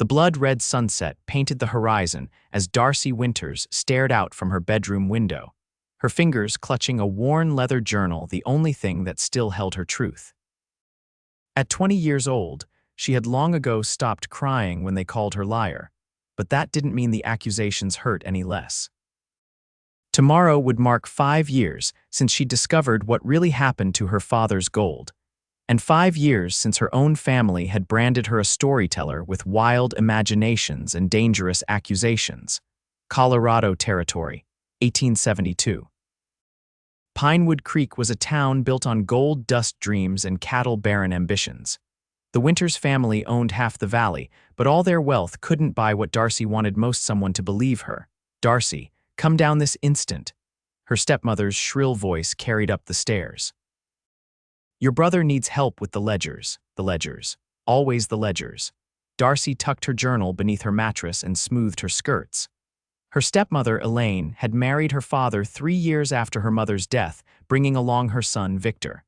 The blood-red sunset painted the horizon as Darcy Winters stared out from her bedroom window, her fingers clutching a worn leather journal, the only thing that still held her truth. At 20 years old, she had long ago stopped crying when they called her liar, but that didn't mean the accusations hurt any less. Tomorrow would mark 5 years since she discovered what really happened to her father's gold, and 5 years since her own family had branded her a storyteller with wild imaginations and dangerous accusations. Colorado Territory, 1872. Pinewood Creek was a town built on gold dust dreams and cattle-barren ambitions. The Winters family owned half the valley, but all their wealth couldn't buy what Darcy wanted most: someone to believe her. "Darcy, come down this instant." Her stepmother's shrill voice carried up the stairs. "Your brother needs help with the ledgers, always the ledgers." Darcy tucked her journal beneath her mattress and smoothed her skirts. Her stepmother, Elaine, had married her father 3 years after her mother's death, bringing along her son, Victor.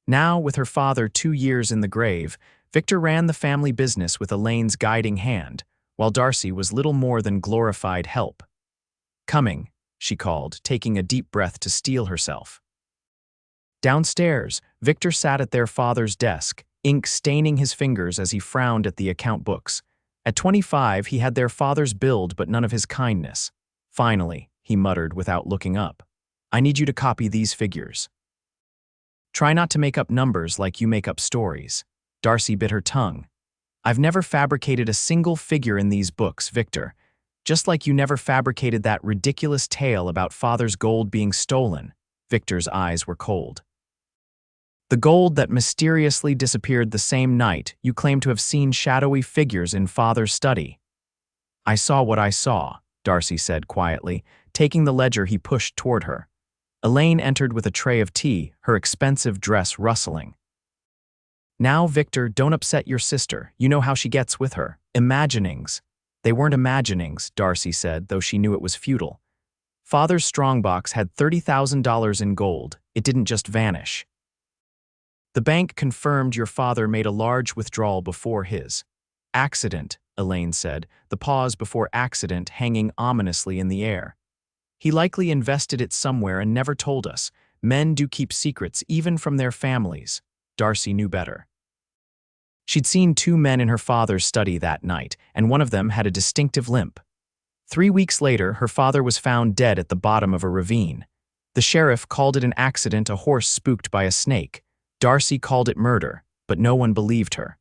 Now, with her father 2 years in the grave, Victor ran the family business with Elaine's guiding hand, while Darcy was little more than glorified help. "Coming," she called, taking a deep breath to steel herself. Downstairs, Victor sat at their father's desk, ink staining his fingers as he frowned at the account books. At 25, he had their father's build but none of his kindness. "Finally," he muttered without looking up, "I need you to copy these figures. Try not to make up numbers like you make up stories." Darcy bit her tongue. "I've never fabricated a single figure in these books, Victor. Just like you never fabricated that ridiculous tale about father's gold being stolen." Victor's eyes were cold. "The gold that mysteriously disappeared the same night you claim to have seen shadowy figures in father's study." "I saw what I saw," Darcy said quietly, taking the ledger he pushed toward her. Elaine entered with a tray of tea, her expensive dress rustling. "Now, Victor, don't upset your sister. You know how she gets with her imaginings." "They weren't imaginings," Darcy said, though she knew it was futile. "Father's strongbox had $30,000 in gold. It didn't just vanish. The bank confirmed your father made a large withdrawal before his accident," Elaine said, the pause before accident hanging ominously in the air. "He likely invested it somewhere and never told us. Men do keep secrets, even from their families." Darcy knew better. She'd seen 2 men in her father's study that night, and one of them had a distinctive limp. 3 weeks later, her father was found dead at the bottom of a ravine. The sheriff called it an accident, a horse spooked by a snake. Darcy called it murder, but no one believed her.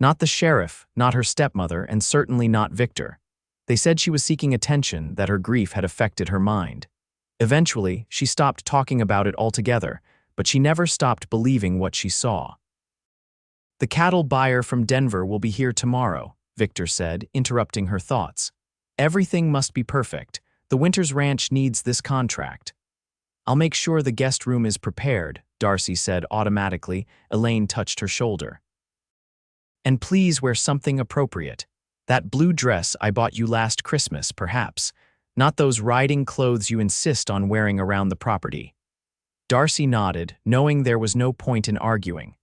Not the sheriff, not her stepmother, and certainly not Victor. They said she was seeking attention, that her grief had affected her mind. Eventually, she stopped talking about it altogether, but she never stopped believing what she saw. "The cattle buyer from Denver will be here tomorrow," Victor said, interrupting her thoughts. "Everything must be perfect. The Winters Ranch needs this contract." "I'll make sure the guest room is prepared," Darcy said automatically. Elaine touched her shoulder. "And please wear something appropriate. That blue dress I bought you last Christmas, perhaps. Not those riding clothes you insist on wearing around the property." Darcy nodded, knowing there was no point in arguing.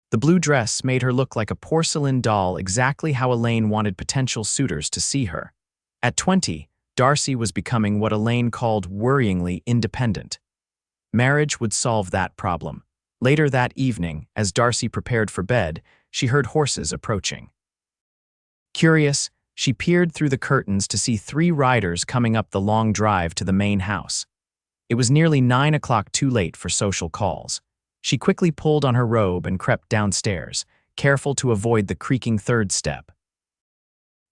The blue dress made her look like a porcelain doll, exactly how Elaine wanted potential suitors to see her. At 20, Darcy was becoming what Elaine called worryingly independent. Marriage would solve that problem. Later that evening, as Darcy prepared for bed, she heard horses approaching. Curious, she peered through the curtains to see 3 riders coming up the long drive to the main house. It was nearly 9 o'clock, too late for social calls. She quickly pulled on her robe and crept downstairs, careful to avoid the creaking 3rd step.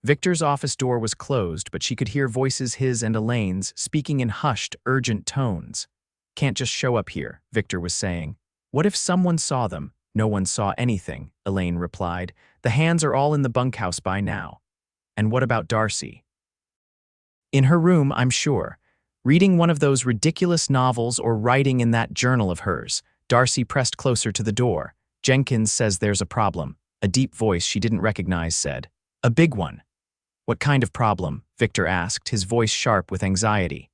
Victor's office door was closed, but she could hear voices, his and Elaine's, speaking in hushed, urgent tones. "Can't just show up here," Victor was saying. "What if someone saw them?" "No one saw anything," Elaine replied. "The hands are all in the bunkhouse by now." "And what about Darcy?" "In her room, I'm sure. Reading one of those ridiculous novels or writing in that journal of hers." Darcy pressed closer to the door. "Jenkins says there's a problem," a deep voice she didn't recognize said. "A big one." "What kind of problem?" Victor asked, his voice sharp with anxiety.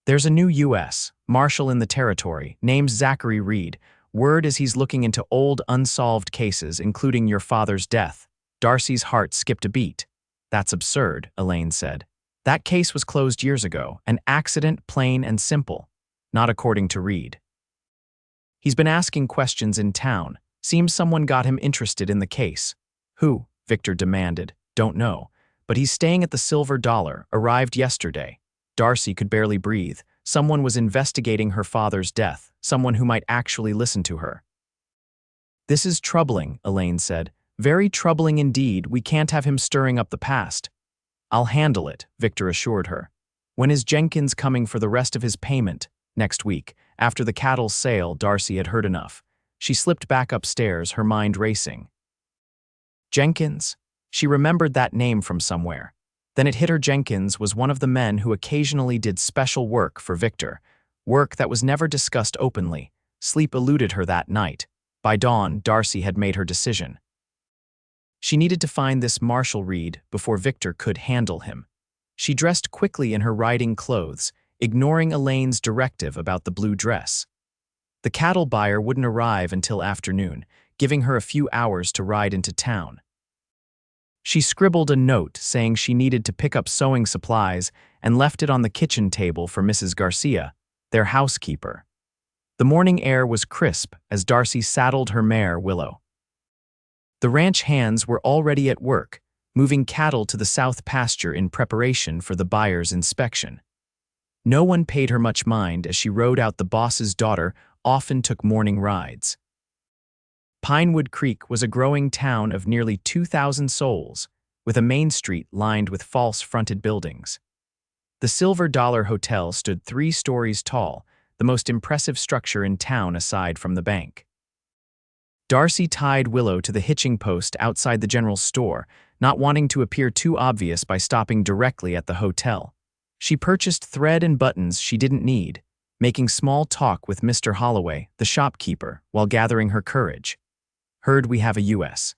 "There's a new U.S. Marshal in the territory, named Zachary Reid, Word is he's looking into old unsolved cases, including your father's death. Darcy's heart skipped a beat. That's absurd, Elaine said. That case was closed years ago, an accident, plain and simple. Not according to Reid. He's been asking questions in town. Seems someone got him interested in the case. Who? Victor demanded. Don't know. But he's staying at the Silver Dollar, arrived yesterday. Darcy could barely breathe. Someone was investigating her father's death, someone who might actually listen to her. This is troubling, Elaine said. Very troubling indeed. We can't have him stirring up the past. I'll handle it, Victor assured her. When is Jenkins coming for the rest of his payment? Next week. After the cattle sale, Darcy had heard enough. She slipped back upstairs, her mind racing. Jenkins? She remembered that name from somewhere. Then it hit her. Jenkins was one of the men who occasionally did special work for Victor, work that was never discussed openly. Sleep eluded her that night. By dawn, Darcy had made her decision. She needed to find this Marshal Reid before Victor could handle him. She dressed quickly in her riding clothes, ignoring Elaine's directive about the blue dress. The cattle buyer wouldn't arrive until afternoon, giving her a few hours to ride into town. She scribbled a note saying she needed to pick up sewing supplies and left it on the kitchen table for Mrs. Garcia, their housekeeper. The morning air was crisp as Darcy saddled her mare, Willow. The ranch hands were already at work, moving cattle to the south pasture in preparation for the buyer's inspection. No one paid her much mind as she rode out. The boss's daughter often took morning rides. Pinewood Creek was a growing town of nearly 2,000 souls, with a main street lined with false-fronted buildings. The Silver Dollar Hotel stood 3 stories tall, the most impressive structure in town aside from the bank. Darcy tied Willow to the hitching post outside the general store, not wanting to appear too obvious by stopping directly at the hotel. She purchased thread and buttons she didn't need, making small talk with Mr. Holloway, the shopkeeper, while gathering her courage. Heard we have a U.S.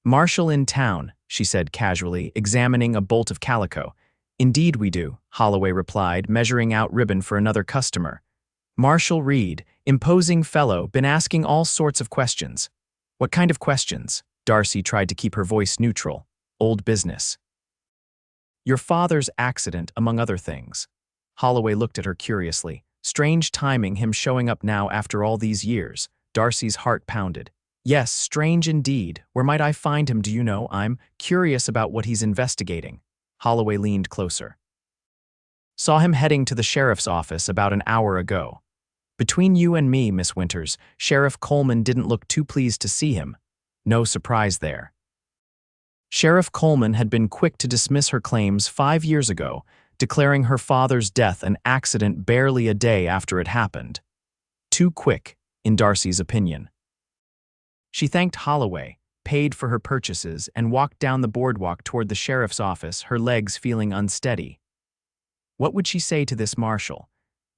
Marshal in town, she said casually, examining a bolt of calico. Indeed we do, Holloway replied, measuring out ribbon for another customer. Marshal Reid, imposing fellow, been asking all sorts of questions. What kind of questions? Darcy tried to keep her voice neutral. Old business. Your father's accident, among other things. Holloway looked at her curiously. Strange timing, him showing up now after all these years. Darcy's heart pounded. Yes, strange indeed. Where might I find him, do you know? I'm curious about what he's investigating. Holloway leaned closer. Saw him heading to the sheriff's office about an hour ago. Between you and me, Miss Winters, Sheriff Coleman didn't look too pleased to see him. No surprise there. Sheriff Coleman had been quick to dismiss her claims 5 years ago, declaring her father's death an accident barely a day after it happened. Too quick, in Darcy's opinion. She thanked Holloway, paid for her purchases, and walked down the boardwalk toward the sheriff's office, her legs feeling unsteady. What would she say to this marshal?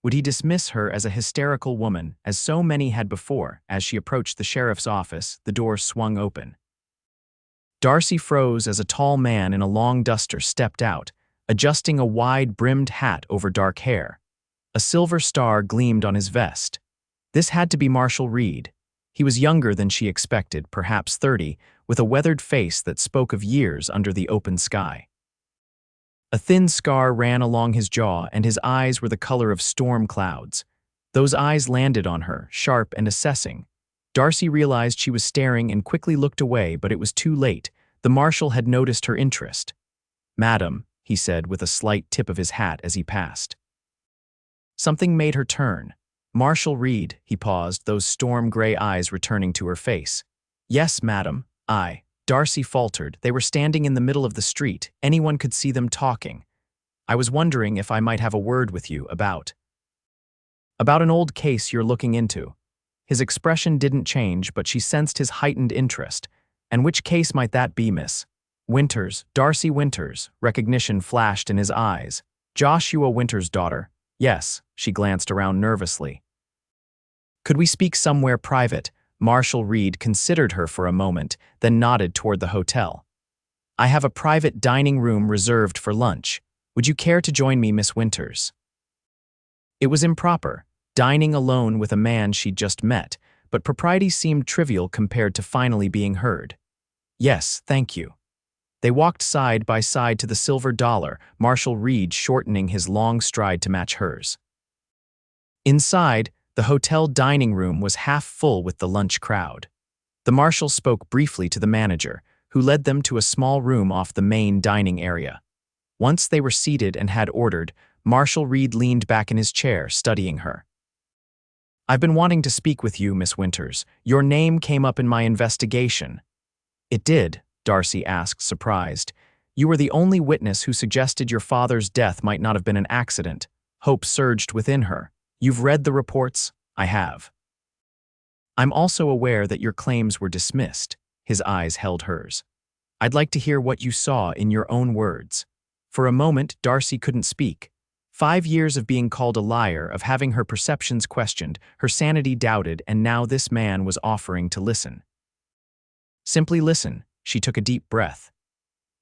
Would he dismiss her as a hysterical woman, as so many had before? As she approached the sheriff's office, the door swung open. Darcy froze as a tall man in a long duster stepped out, adjusting a wide-brimmed hat over dark hair. A silver star gleamed on his vest. This had to be Marshal Reid. He was younger than she expected, perhaps 30, with a weathered face that spoke of years under the open sky. A thin scar ran along his jaw, and his eyes were the color of storm clouds. Those eyes landed on her, sharp and assessing. Darcy realized she was staring and quickly looked away, but it was too late. The marshal had noticed her interest. "Madam," he said with a slight tip of his hat as he passed. Something made her turn. Marshal Reid, he paused, those storm-gray eyes returning to her face. "Yes, madam, I." Darcy faltered. They were standing in the middle of the street. Anyone could see them talking. "I was wondering if I might have a word with you about an old case you're looking into." His expression didn't change, but she sensed his heightened interest. "And which case might that be, Miss?" "Winters, Darcy Winters." Recognition flashed in his eyes. "Joshua Winters' daughter." "Yes." She glanced around nervously. "Could we speak somewhere private?" Marshal Reid considered her for a moment, then nodded toward the hotel. "I have a private dining room reserved for lunch. Would you care to join me, Miss Winters?" It was improper. dining alone with a man she'd just met, but propriety seemed trivial compared to finally being heard. "Yes, thank you." They walked side by side to the silver dollar, Marshal Reid shortening his long stride to match hers. Inside, the hotel dining room was half full with the lunch crowd. The marshal spoke briefly to the manager, who led them to a small room off the main dining area. Once they were seated and had ordered, Marshal Reid leaned back in his chair, studying her. "I've been wanting to speak with you, Miss Winters. Your name came up in my investigation." "It did?" Darcy asked, surprised. "You were the only witness who suggested your father's death might not have been an accident." Hope surged within her. "You've read the reports?" "I have." "I'm also aware that your claims were dismissed." His eyes held hers. "I'd like to hear what you saw in your own words." For a moment, Darcy couldn't speak. 5 years of being called a liar, of having her perceptions questioned, her sanity doubted, and now this man was offering to listen. "Simply listen." She took a deep breath.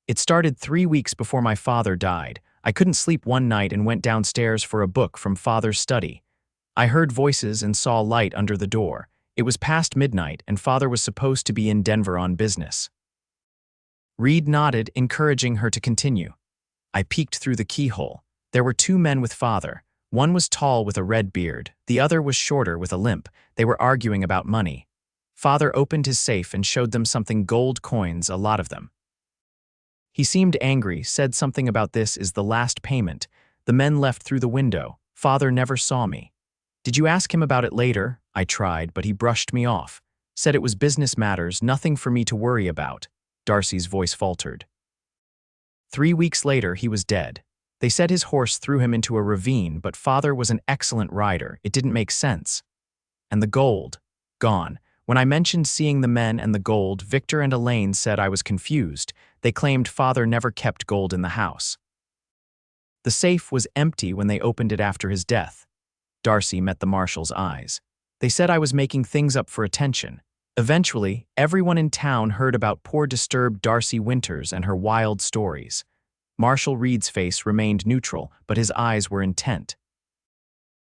"It started 3 weeks before my father died. I couldn't sleep one night and went downstairs for a book from father's study. I heard voices and saw light under the door. It was past midnight, and father was supposed to be in Denver on business." Reid nodded, encouraging her to continue. "I peeked through the keyhole. There were 2 men with father. One was tall with a red beard, the other was shorter with a limp. They were arguing about money. Father opened his safe and showed them something gold coins, a lot of them. He seemed angry, said something about this is the last payment. The men left through the window. Father never saw me. Did you ask him about it later?" I tried, but he brushed me off. Said it was business matters, nothing for me to worry about. Darcy's voice faltered. 3 weeks later, he was dead. They said his horse threw him into a ravine, but father was an excellent rider. It didn't make sense. And the gold? Gone. When I mentioned seeing the men and the gold, Victor and Elaine said I was confused. They claimed father never kept gold in the house. The safe was empty when they opened it after his death. Darcy met the marshal's eyes. They said I was making things up for attention. Eventually, everyone in town heard about poor disturbed Darcy Winters and her wild stories. Marshal Reid's face remained neutral, but his eyes were intent.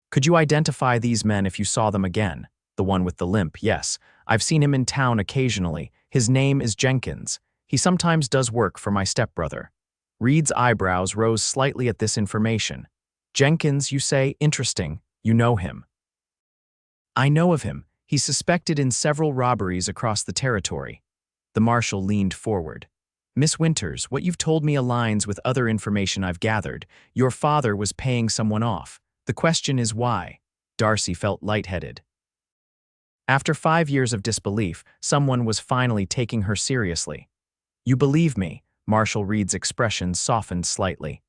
"Could you identify these men if you saw them again?" "The one with the limp, yes. I've seen him in town occasionally. His name is Jenkins. He sometimes does work for my stepbrother." Reid's eyebrows rose slightly at this information. "Jenkins, you say? Interesting. You know him." "I know of him. He's suspected in several robberies across the territory." The marshal leaned forward. "Miss Winters, what you've told me aligns with other information I've gathered. Your father was paying someone off. The question is why?" Darcy felt lightheaded. After 5 years of disbelief, someone was finally taking her seriously. "You believe me?" Marshal Reid's expression softened slightly.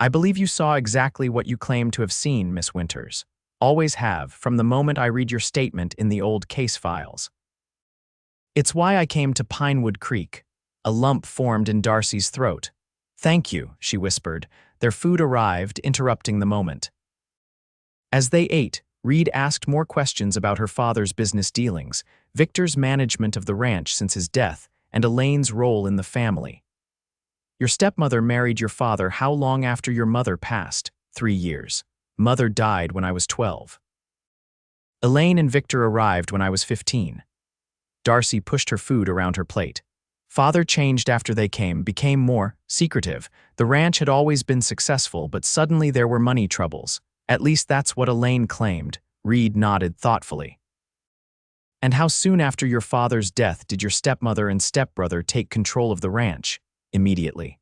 "I believe you saw exactly what you claim to have seen, Miss Winters. Always have, from the moment I read your statement in the old case files. It's why I came to Pinewood Creek." A lump formed in Darcy's throat. "Thank you," she whispered. Their food arrived, interrupting the moment. As they ate, Reid asked more questions about her father's business dealings, Victor's management of the ranch since his death, and Elaine's role in the family. "Your stepmother married your father how long after your mother passed?" 3 years. Mother died when I was 12. Elaine and Victor arrived when I was 15. Darcy pushed her food around her plate. Father changed after they came, became more secretive. The ranch had always been successful, but suddenly there were money troubles. At least that's what Elaine claimed. Reid nodded thoughtfully. "And how soon after your father's death did your stepmother and stepbrother take control of the ranch?" "Immediately.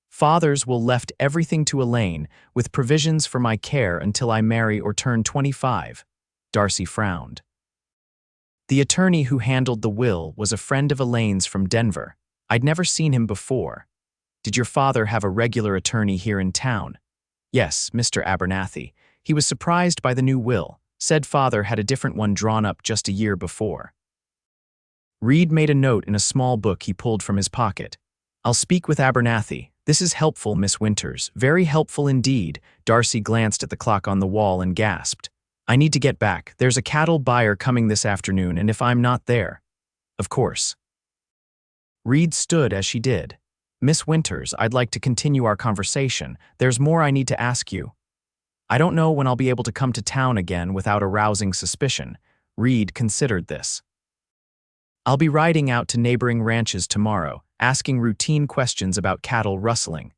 Father's will left everything to Elaine, with provisions for my care until I marry or turn 25. Darcy frowned. "The attorney who handled the will was a friend of Elaine's from Denver. I'd never seen him before." "Did your father have a regular attorney here in town?" "Yes, Mr. Abernathy. He was surprised by the new will. Said father had a different one drawn up just a year before." Reid made a note in a small book he pulled from his pocket. "I'll speak with Abernathy. This is helpful, Miss Winters. Very helpful indeed." Darcy glanced at the clock on the wall and gasped. "I need to get back. There's a cattle buyer coming this afternoon, and if I'm not there—" "Of course." Reid stood as she did. "Miss Winters, I'd like to continue our conversation. There's more I need to ask you." I don't know when I'll be able to come to town again without arousing suspicion. Reid considered this. I'll be riding out to neighboring ranches tomorrow, asking routine questions about cattle rustling.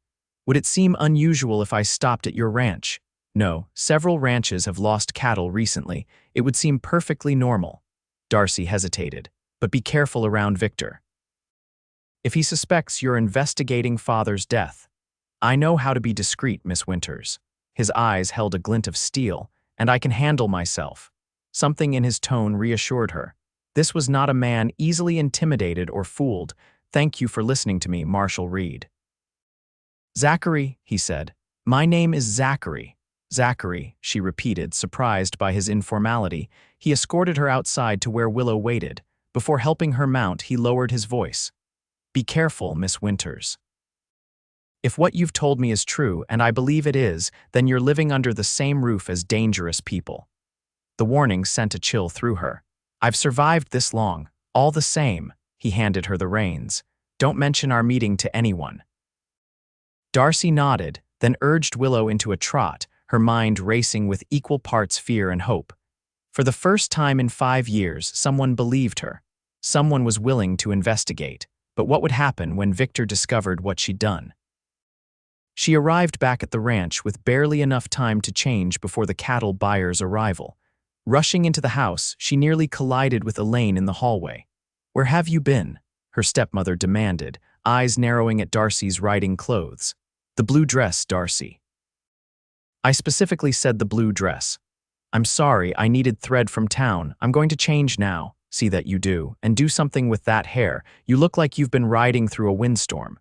Would it seem unusual if I stopped at your ranch? No, several ranches have lost cattle recently. It would seem perfectly normal. Darcy hesitated. But be careful around Victor. If he suspects you're investigating father's death. I know how to be discreet, Miss Winters. His eyes held a glint of steel, and I can handle myself. Something in his tone reassured her. This was not a man easily intimidated or fooled. Thank you for listening to me, Marshal Reid. Zachary, he said. My name is Zachary. Zachary, she repeated, surprised by his informality. He escorted her outside to where Willow waited. Before helping her mount, he lowered his voice. Be careful, Miss Winters. If what you've told me is true, and I believe it is, then you're living under the same roof as dangerous people. The warning sent a chill through her. I've survived this long. All the same, he handed her the reins. Don't mention our meeting to anyone. Darcy nodded, then urged Willow into a trot, her mind racing with equal parts fear and hope. For the first time in 5 years, someone believed her. Someone was willing to investigate. But what would happen when Victor discovered what she'd done? She arrived back at the ranch with barely enough time to change before the cattle buyer's arrival. Rushing into the house, she nearly collided with Elaine in the hallway. Where have you been? Her stepmother demanded, eyes narrowing at Darcy's riding clothes. The blue dress, Darcy. I specifically said the blue dress. I'm sorry, I needed thread from town. I'm going to change now. See that you do, and do something with that hair. You look like you've been riding through a windstorm.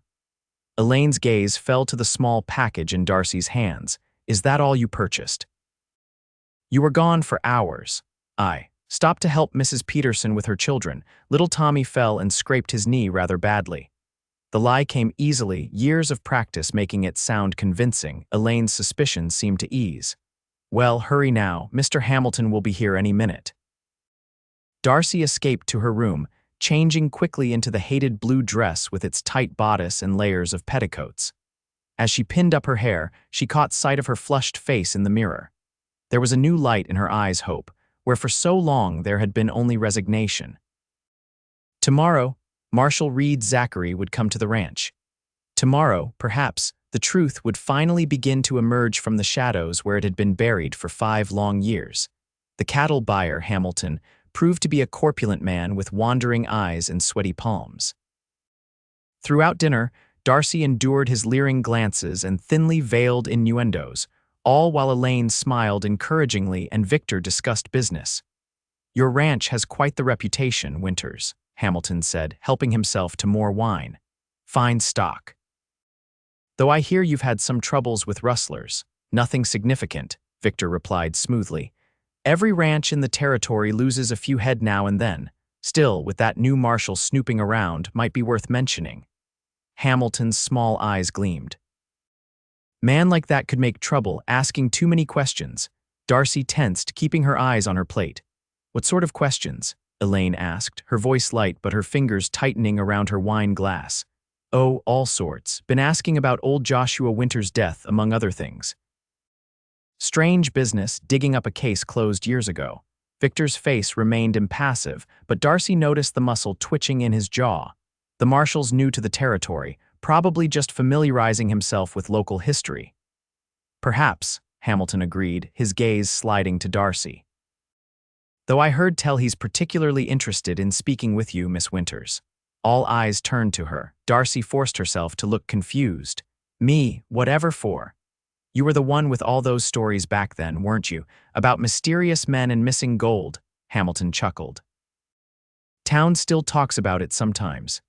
Elaine's gaze fell to the small package in Darcy's hands. Is that all you purchased? You were gone for hours. I stopped to help Mrs. Peterson with her children. Little Tommy fell and scraped his knee rather badly. The lie came easily, years of practice making it sound convincing. Elaine's suspicions seemed to ease. Well, hurry now. Mr. Hamilton will be here any minute. Darcy escaped to her room, changing quickly into the hated blue dress with its tight bodice and layers of petticoats. As she pinned up her hair, she caught sight of her flushed face in the mirror. There was a new light in her eyes' hope, where for so long there had been only resignation. Tomorrow, Marshal Reid Zachary would come to the ranch. Tomorrow, perhaps, the truth would finally begin to emerge from the shadows where it had been buried for 5 long years. The cattle buyer, Hamilton, proved to be a corpulent man with wandering eyes and sweaty palms. Throughout dinner, Darcy endured his leering glances and thinly veiled innuendos, all while Elaine smiled encouragingly and Victor discussed business. Your ranch has quite the reputation, Winters, Hamilton said, helping himself to more wine. Fine stock. Though I hear you've had some troubles with rustlers. Nothing significant, Victor replied smoothly. Every ranch in the territory loses a few head now and then. Still, with that new marshal snooping around, might be worth mentioning. Hamilton's small eyes gleamed. Man like that could make trouble, asking too many questions. Darcy tensed, keeping her eyes on her plate. What sort of questions? Elaine asked, her voice light but her fingers tightening around her wine glass. Oh, all sorts. Been asking about old Joshua Winters' death, among other things. Strange business, digging up a case closed years ago. Victor's face remained impassive, but Darcy noticed the muscle twitching in his jaw. The marshal's new to the territory, probably just familiarizing himself with local history. Perhaps, Hamilton agreed, his gaze sliding to Darcy. Though I heard tell he's particularly interested in speaking with you, Miss Winters. All eyes turned to her. Darcy forced herself to look confused. Me, whatever for? You were the one with all those stories back then, weren't you? About mysterious men and missing gold, Hamilton chuckled. Town still talks about it sometimes.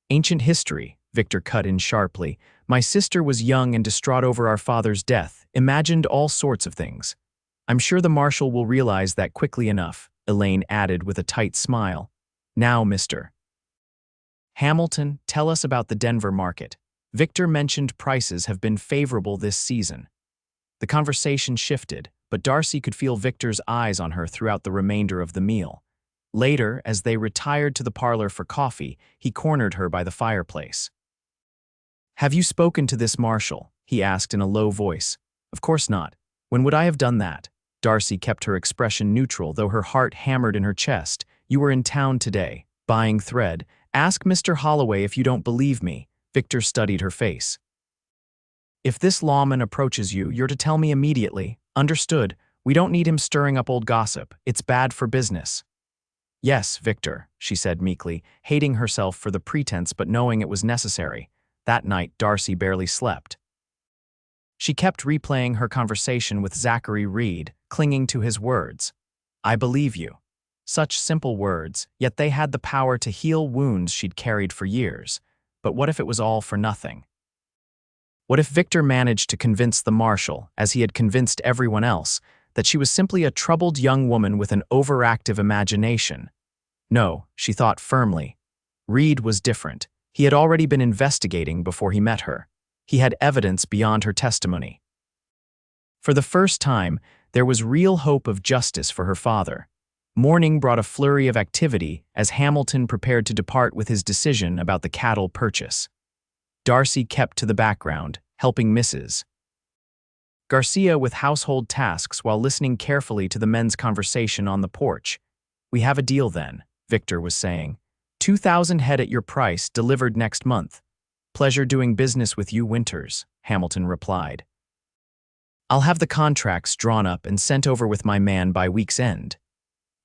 Ancient history, Victor cut in sharply. My sister was young and distraught over our father's death, imagined all sorts of things. I'm sure the marshal will realize that quickly enough, Elaine added with a tight smile. Now, Mr. Hamilton, tell us about the Denver market. Victor mentioned prices have been favorable this season. The conversation shifted, but Darcy could feel Victor's eyes on her throughout the remainder of the meal. Later, as they retired to the parlor for coffee, he cornered her by the fireplace. Have you spoken to this marshal? He asked in a low voice. Of course not. When would I have done that? Darcy kept her expression neutral, though her heart hammered in her chest. You were in town today, buying thread. Ask Mr. Holloway if you don't believe me. Victor studied her face. If this lawman approaches you, you're to tell me immediately. Understood? We don't need him stirring up old gossip. It's bad for business. Yes, Victor, she said meekly, hating herself for the pretense but knowing it was necessary. That night, Darcy barely slept. She kept replaying her conversation with Zachary Reid, clinging to his words. I believe you. Such simple words, yet they had the power to heal wounds she'd carried for years. But what if it was all for nothing? What if Victor managed to convince the Marshal, as he had convinced everyone else, that she was simply a troubled young woman with an overactive imagination? No, she thought firmly. Reid was different. He had already been investigating before he met her. He had evidence beyond her testimony. For the first time, there was real hope of justice for her father. Morning brought a flurry of activity as Hamilton prepared to depart with his decision about the cattle purchase. Darcy kept to the background, helping Mrs. Garcia with household tasks while listening carefully to the men's conversation on the porch. We have a deal then, Victor was saying. 2,000 head at your price, delivered next month. Pleasure doing business with you, Winters, Hamilton replied. I'll have the contracts drawn up and sent over with my man by week's end.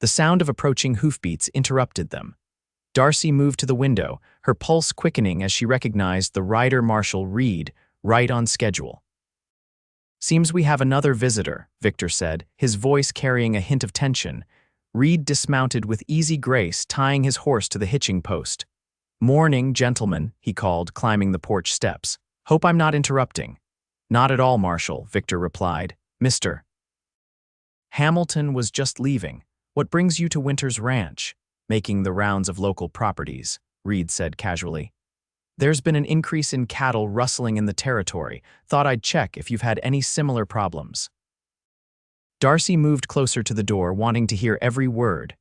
The sound of approaching hoofbeats interrupted them. Darcy moved to the window, her pulse quickening as she recognized the rider Marshal Reid, right on schedule. Seems we have another visitor, Victor said, his voice carrying a hint of tension. Reid dismounted with easy grace, tying his horse to the hitching post. Morning, gentlemen, he called, climbing the porch steps. Hope I'm not interrupting. Not at all, Marshal, Victor replied. Mr. Hamilton was just leaving. What brings you to Winters Ranch? Making the rounds of local properties, Reid said casually. There's been an increase in cattle rustling in the territory. Thought I'd check if you've had any similar problems. Darcy moved closer to the door, wanting to hear every word.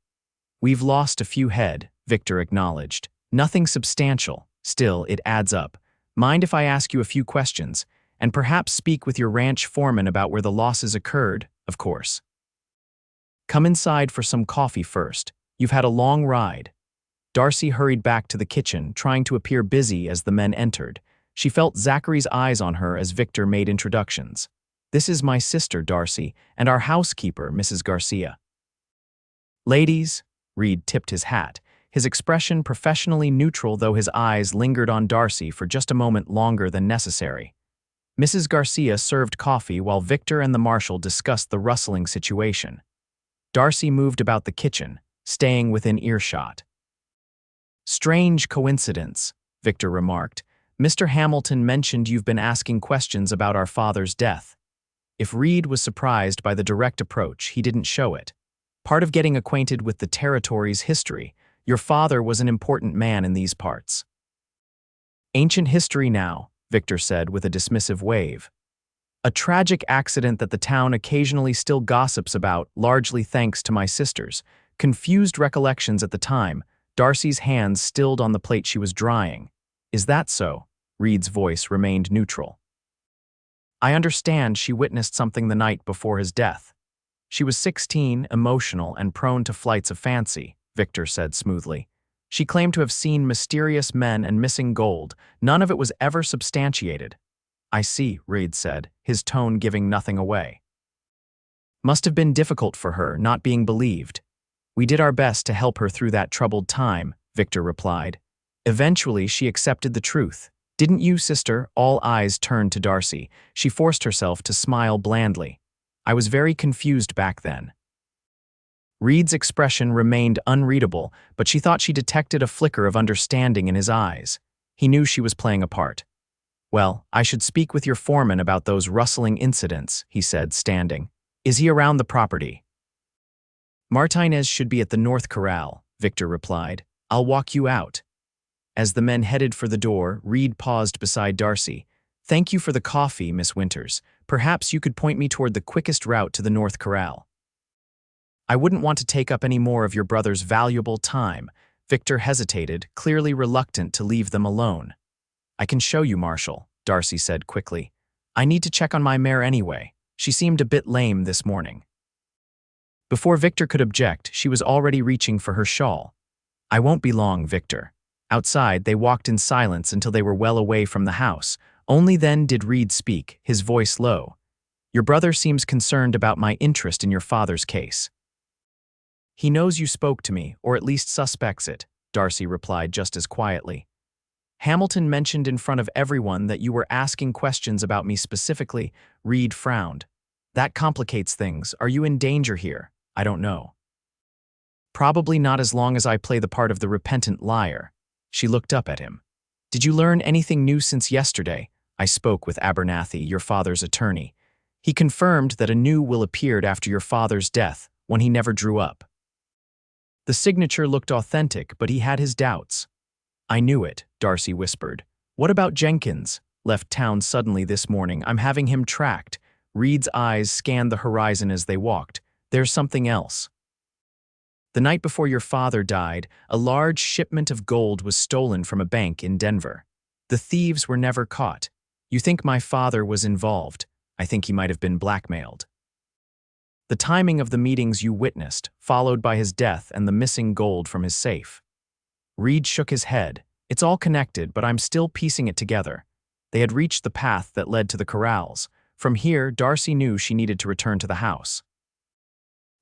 We've lost a few head, Victor acknowledged. Nothing substantial. Still, it adds up. Mind if I ask you a few questions, and perhaps speak with your ranch foreman about where the losses occurred, of course. Come inside for some coffee first. You've had a long ride. Darcy hurried back to the kitchen, trying to appear busy as the men entered. She felt Zachary's eyes on her as Victor made introductions. This is my sister, Darcy, and our housekeeper, Mrs. Garcia. Ladies, Reid tipped his hat, his expression professionally neutral, though his eyes lingered on Darcy for just a moment longer than necessary. Mrs. Garcia served coffee while Victor and the Marshal discussed the rustling situation. Darcy moved about the kitchen, staying within earshot. Strange coincidence, Victor remarked. Mr. Hamilton mentioned you've been asking questions about our father's death. If Reid was surprised by the direct approach, he didn't show it. Part of getting acquainted with the territory's history, your father was an important man in these parts. Ancient history now, Victor said with a dismissive wave. A tragic accident that the town occasionally still gossips about, largely thanks to my sisters. Confused recollections at the time, Darcy's hands stilled on the plate she was drying. Is that so? Reid's voice remained neutral. I understand she witnessed something the night before his death. She was 16, emotional, and prone to flights of fancy, Victor said smoothly. She claimed to have seen mysterious men and missing gold. None of it was ever substantiated. I see, Reid said, his tone giving nothing away. Must have been difficult for her, not being believed. We did our best to help her through that troubled time, Victor replied. Eventually, she accepted the truth. Didn't you, sister? All eyes turned to Darcy. She forced herself to smile blandly. I was very confused back then. Reid's expression remained unreadable, but she thought she detected a flicker of understanding in his eyes. He knew she was playing a part. Well, I should speak with your foreman about those rustling incidents, he said, standing. Is he around the property? Martinez should be at the North Corral, Victor replied. I'll walk you out. As the men headed for the door, Reid paused beside Darcy. Thank you for the coffee, Miss Winters. Perhaps you could point me toward the quickest route to the North Corral. I wouldn't want to take up any more of your brother's valuable time. Victor hesitated, clearly reluctant to leave them alone. I can show you, Marshal, Darcy said quickly. I need to check on my mare anyway. She seemed a bit lame this morning. Before Victor could object, she was already reaching for her shawl. I won't be long, Victor. Outside, they walked in silence until they were well away from the house. Only then did Reid speak, his voice low. Your brother seems concerned about my interest in your father's case. He knows you spoke to me, or at least suspects it, Darcy replied just as quietly. Hamilton mentioned in front of everyone that you were asking questions about me specifically. Reid frowned. That complicates things. Are you in danger here? I don't know. Probably not as long as I play the part of the repentant liar. She looked up at him. Did you learn anything new since yesterday? I spoke with Abernathy, your father's attorney. He confirmed that a new will appeared after your father's death, one he never drew up. The signature looked authentic, but he had his doubts. I knew it, Darcy whispered. What about Jenkins? Left town suddenly this morning. I'm having him tracked. Reid's eyes scanned the horizon as they walked. There's something else. The night before your father died, a large shipment of gold was stolen from a bank in Denver. The thieves were never caught. You think my father was involved. I think he might have been blackmailed. The timing of the meetings you witnessed, followed by his death and the missing gold from his safe. Reid shook his head. It's all connected, but I'm still piecing it together. They had reached the path that led to the corrals. From here, Darcy knew she needed to return to the house.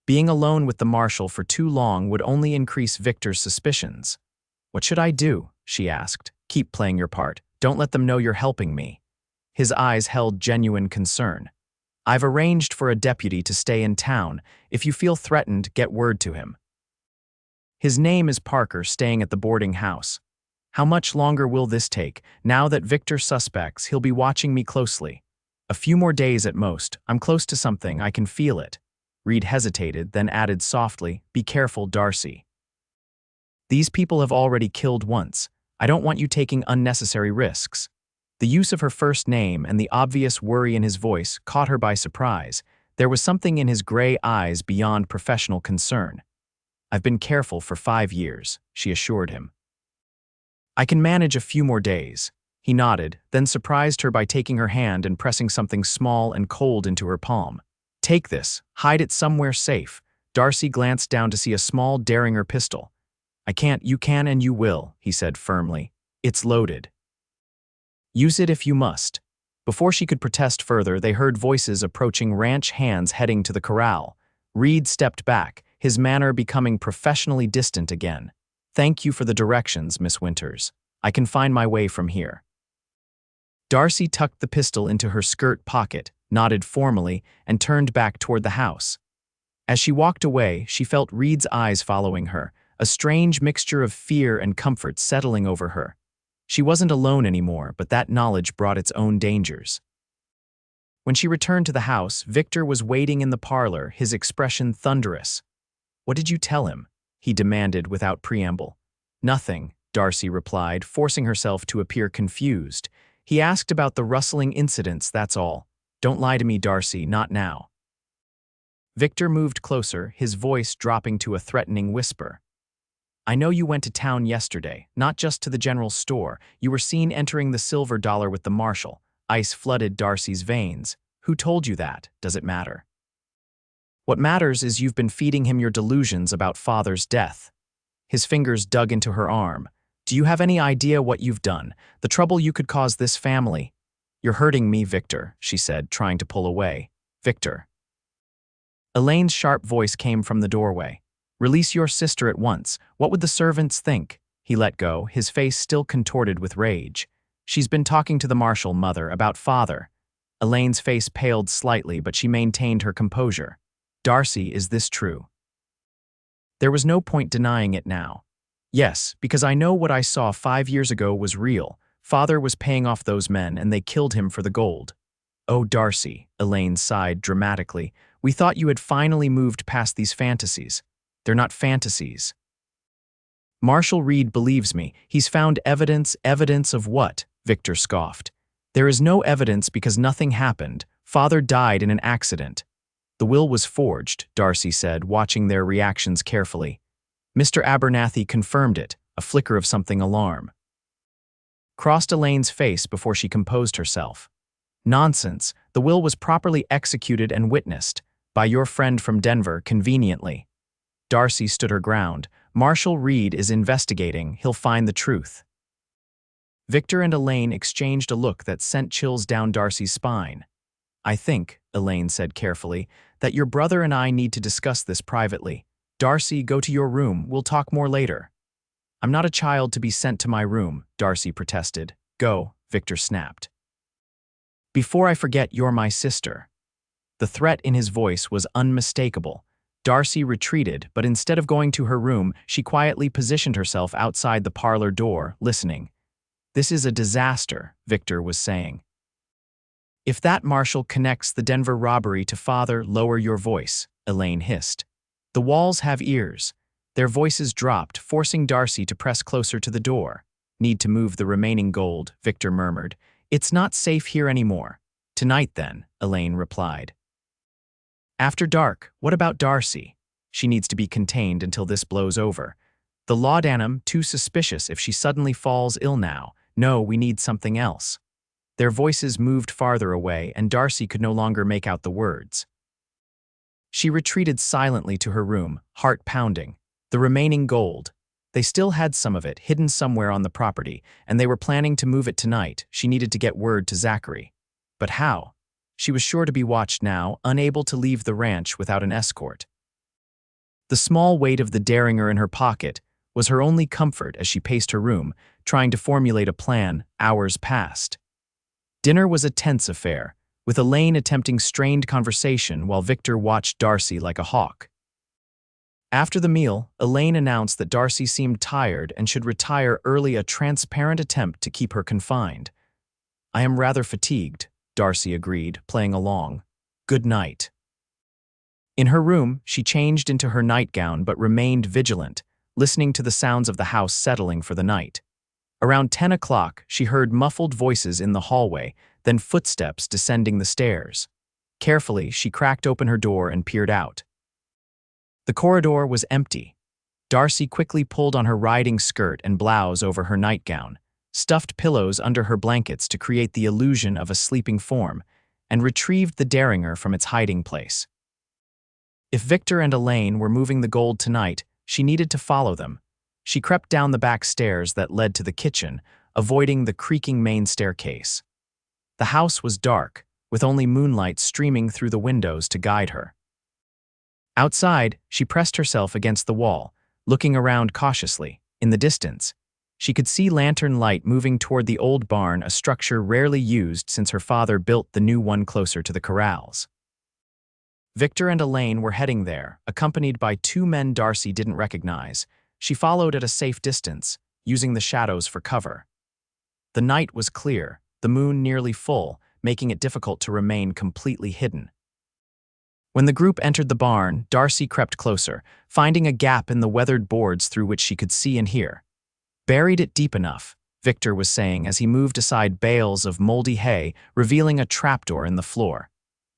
Being alone with the marshal for too long would only increase Victor's suspicions. What should I do? She asked. Keep playing your part. Don't let them know you're helping me. His eyes held genuine concern. I've arranged for a deputy to stay in town. If you feel threatened, get word to him. His name is Parker, staying at the boarding house. How much longer will this take? Now that Victor suspects, he'll be watching me closely. A few more days at most. I'm close to something. I can feel it. Reid hesitated, then added softly, Be careful, Darcy. These people have already killed once. I don't want you taking unnecessary risks. The use of her first name and the obvious worry in his voice caught her by surprise. There was something in his gray eyes beyond professional concern. I've been careful for 5 years, she assured him. I can manage a few more days. He nodded, then surprised her by taking her hand and pressing something small and cold into her palm. Take this, hide it somewhere safe. Darcy glanced down to see a small Derringer pistol. I can't, you can and you will, he said firmly. It's loaded. Use it if you must. Before she could protest further, they heard voices approaching ranch hands heading to the corral. Reid stepped back, his manner becoming professionally distant again. Thank you for the directions, Miss Winters. I can find my way from here. Darcy tucked the pistol into her skirt pocket, nodded formally, and turned back toward the house. As she walked away, she felt Reid's eyes following her, a strange mixture of fear and comfort settling over her. She wasn't alone anymore, but that knowledge brought its own dangers. When she returned to the house, Victor was waiting in the parlor, his expression thunderous. What did you tell him? He demanded without preamble. Nothing, Darcy replied, forcing herself to appear confused. He asked about the rustling incidents, that's all. Don't lie to me, Darcy, not now. Victor moved closer, his voice dropping to a threatening whisper. I know you went to town yesterday, not just to the general store. You were seen entering the Silver Dollar with the marshal. Ice flooded Darcy's veins. Who told you that? Does it matter? What matters is you've been feeding him your delusions about father's death. His fingers dug into her arm. Do you have any idea what you've done? The trouble you could cause this family? You're hurting me, Victor, she said, trying to pull away. Victor. Elaine's sharp voice came from the doorway. Release your sister at once. What would the servants think? He let go, his face still contorted with rage. She's been talking to the marshal, mother, about father. Elaine's face paled slightly, but she maintained her composure. Darcy, is this true? There was no point denying it now. Yes, because I know what I saw 5 years ago was real. Father was paying off those men, and they killed him for the gold. Oh, Darcy, Elaine sighed dramatically. We thought you had finally moved past these fantasies. They're not fantasies. Marshal Reid believes me. He's found evidence. Evidence of what? Victor scoffed. There is no evidence because nothing happened. Father died in an accident. The will was forged, Darcy said, watching their reactions carefully. Mr. Abernathy confirmed it, a flicker of something alarm. Crossed Elaine's face before she composed herself. Nonsense. The will was properly executed and witnessed by your friend from Denver, conveniently. Darcy stood her ground. Marshal Reid is investigating. He'll find the truth. Victor and Elaine exchanged a look that sent chills down Darcy's spine. I think, Elaine said carefully, that your brother and I need to discuss this privately. Darcy, go to your room. We'll talk more later. I'm not a child to be sent to my room, Darcy protested. Go, Victor snapped. Before I forget, you're my sister. The threat in his voice was unmistakable. Darcy retreated, but instead of going to her room, she quietly positioned herself outside the parlor door, listening. This is a disaster, Victor was saying. If that marshal connects the Denver robbery to father, lower your voice, Elaine hissed. The walls have ears. Their voices dropped, forcing Darcy to press closer to the door. Need to move the remaining gold, Victor murmured. It's not safe here anymore. Tonight then, Elaine replied. After dark, what about Darcy? She needs to be contained until this blows over. The laudanum, too suspicious if she suddenly falls ill now. No, we need something else. Their voices moved farther away, and Darcy could no longer make out the words. She retreated silently to her room, heart pounding. The remaining gold. They still had some of it, hidden somewhere on the property, and they were planning to move it tonight. She needed to get word to Zachary. But how? She was sure to be watched now, unable to leave the ranch without an escort. The small weight of the derringer in her pocket was her only comfort as she paced her room, trying to formulate a plan. Hours passed. Dinner was a tense affair, with Elaine attempting strained conversation while Victor watched Darcy like a hawk. After the meal, Elaine announced that Darcy seemed tired and should retire early, a transparent attempt to keep her confined. I am rather fatigued, Darcy agreed, playing along. Good night. In her room, she changed into her nightgown but remained vigilant, listening to the sounds of the house settling for the night. Around 10 o'clock, she heard muffled voices in the hallway, then footsteps descending the stairs. Carefully, she cracked open her door and peered out. The corridor was empty. Darcy quickly pulled on her riding skirt and blouse over her nightgown, stuffed pillows under her blankets to create the illusion of a sleeping form, and retrieved the derringer from its hiding place. If Victor and Elaine were moving the gold tonight, she needed to follow them. She crept down the back stairs that led to the kitchen, avoiding the creaking main staircase. The house was dark, with only moonlight streaming through the windows to guide her. Outside, she pressed herself against the wall, looking around cautiously. In the distance, she could see lantern light moving toward the old barn, a structure rarely used since her father built the new one closer to the corrals. Victor and Elaine were heading there, accompanied by two men Darcy didn't recognize. She followed at a safe distance, using the shadows for cover. The night was clear, the moon nearly full, making it difficult to remain completely hidden. When the group entered the barn, Darcy crept closer, finding a gap in the weathered boards through which she could see and hear. Buried it deep enough, Victor was saying as he moved aside bales of moldy hay, revealing a trapdoor in the floor.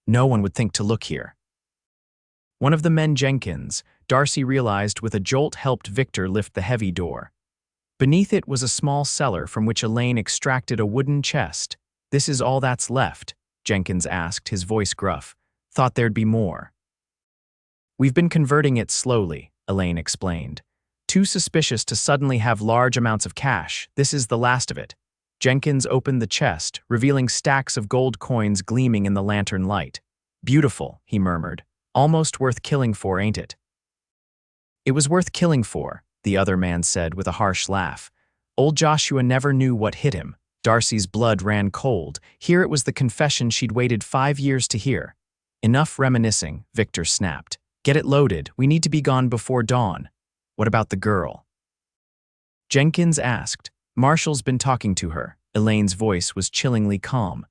No one would think to look here. One of the men, Jenkins, Darcy realized with a jolt, helped Victor lift the heavy door. Beneath it was a small cellar from which Elaine extracted a wooden chest. This is all that's left, Jenkins asked, his voice gruff. Thought there'd be more. We've been converting it slowly, Elaine explained. Too suspicious to suddenly have large amounts of cash. This is the last of it. Jenkins opened the chest, revealing stacks of gold coins gleaming in the lantern light. Beautiful, he murmured. Almost worth killing for, ain't it? It was worth killing for, the other man said with a harsh laugh. Old Joshua never knew what hit him. Darcy's blood ran cold. Here it was, the confession she'd waited 5 years to hear. Enough reminiscing, Victor snapped. Get it loaded. We need to be gone before dawn. What about the girl? Jenkins asked. Marshal's been talking to her. Elaine's voice was chillingly calm.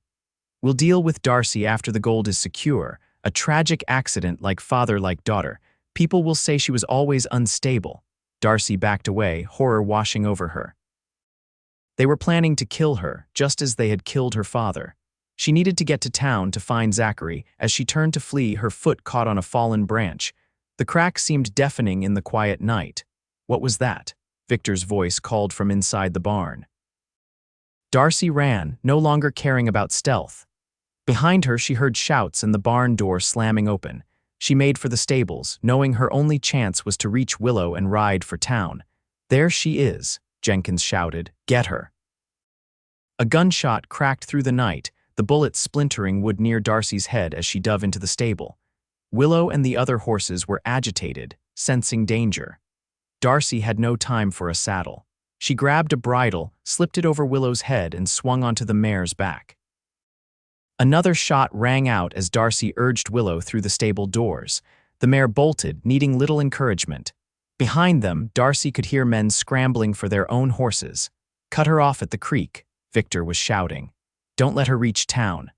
We'll deal with Darcy after the gold is secure. A tragic accident like father, like daughter. People will say she was always unstable. Darcy backed away, horror washing over her. They were planning to kill her, just as they had killed her father. She needed to get to town to find Zachary. As she turned to flee, her foot caught on a fallen branch. The crack seemed deafening in the quiet night. What was that? Victor's voice called from inside the barn. Darcy ran, no longer caring about stealth. Behind her, she heard shouts and the barn door slamming open. She made for the stables, knowing her only chance was to reach Willow and ride for town. "There she is," Jenkins shouted. "Get her." A gunshot cracked through the night, the bullet splintering wood near Darcy's head as she dove into the stable. Willow and the other horses were agitated, sensing danger. Darcy had no time for a saddle. She grabbed a bridle, slipped it over Willow's head, and swung onto the mare's back. Another shot rang out as Darcy urged Willow through the stable doors. The mare bolted, needing little encouragement. Behind them, Darcy could hear men scrambling for their own horses. "Cut her off at the creek," Victor was shouting. "Don't let her reach town."